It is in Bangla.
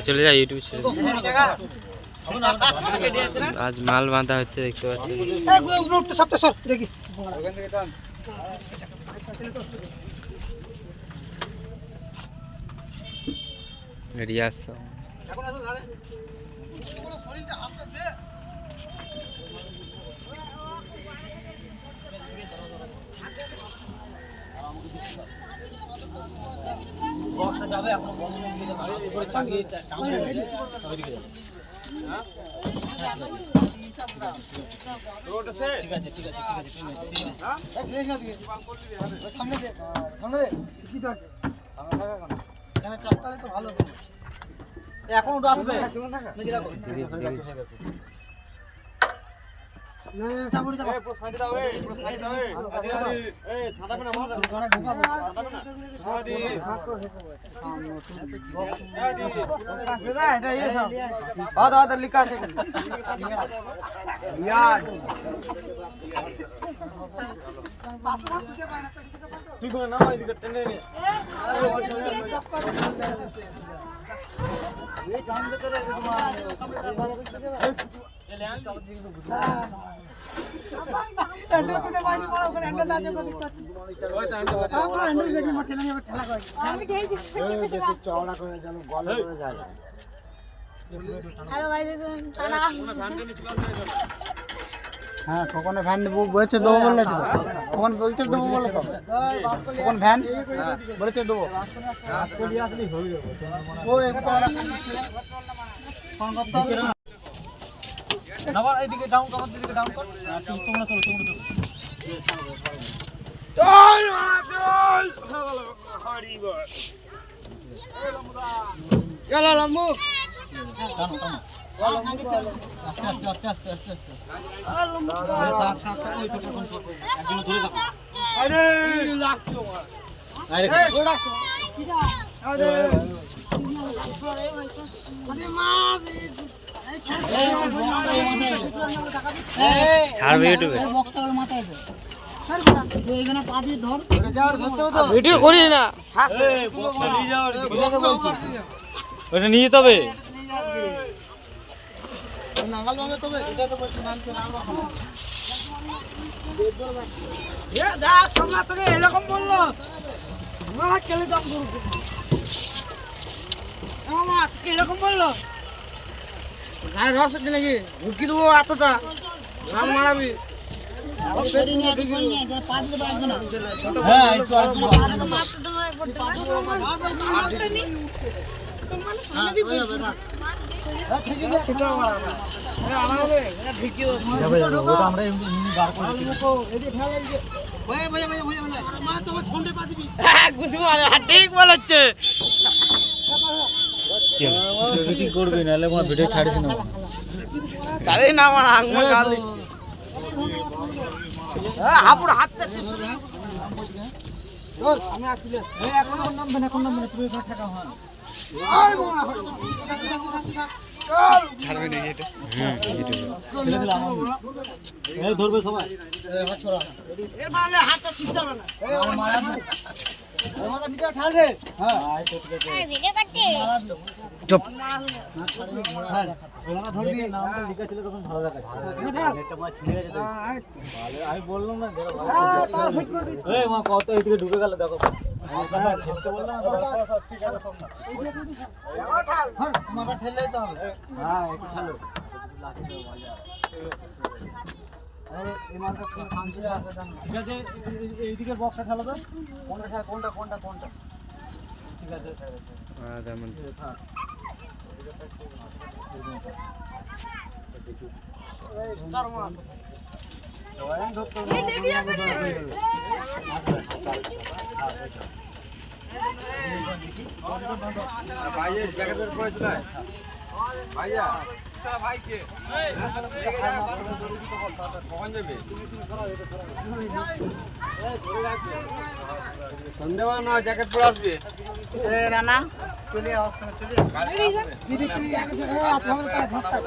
চলে যায় ইউটিউব আজ মাল বাঁধা হচ্ছে দেখতে পাচ্ছি দেখি রিয়াজ যাবে এখন ঠিক আছে ঠিক আছে এখন আসবে তুই করে নাও এদিকে টেনে নে এই টানবে করে তোমার হ্যান্ডেল করে বাইরে পড়া ওখানে হ্যান্ডেল না দিয়ে প্রতিষ্ঠা ওই হ্যান্ডেল দেখি মা ঠেলা যাবে ঠেলা করে আমি ঠেলছি বেশি চওড়া করে যেন গলা করে যায় হ্যালো ভাই দেখুন টানা হ্যাঁ কখন ভ্যান বলেছে দেবো বললে তো কখন বলছে দেবো বলে তো কখন ভ্যান বলেছে দেবো আসলে হয়ে যাবে ও একটা ফোন করতে হবে নাবার এইদিকে ডাউন কর দিকে ডাউন কর তোমরা চলো চল হরি বল চলো লম্বু টানো আস্তে লম্বু ওই তো কোন একজন ধরে থাকো আরে লাগতো আরে আরে ছাড়বে ইউটিউবে ভিডিও করি না ওটা নিয়ে যেতে হবে নাগাল ভাবে তবে এটা তো এরকম বললো এরকম বললো গায়ে রস আছে নাকি ঢুকি দেবো এতটা রাম মারাবি ঠিক বলেছে করবি নাহলে ভিডিও ছাড়িস না ছাড়ি না আমার আঙুল গাল হাপুর হাত আমি আসলে এখন নামবেন তুই টাকা হয় ছাড়বে নাকি এটা ধরবে সবাই এর মানে হাতটা ছিটটা না আমাদের নিচে ঠাল রে হ্যাঁ এই ভিডিও করতে চুপ ওরা ধরবি নামটা লিখা ছিল তখন ভালো দেখাচ্ছে একটা মাছ ছিঁড়ে গেছে আমি বললাম না এই মা কত এইদিকে ঢুকে গেল দেখো ছেড়তে বললাম ঠিক আছে সব মাথা ঠেলে দিতে হবে হ্যাঁ একটু ঠালো ঠিক আছে এইদিকে বক্সটা ঠালো তো কোনটা ঠিক আছে ভাইয়া রানা চলে অবস্থা চলে দিদি তুই এক জায়গায় আছো আমাদের তার ঝটকা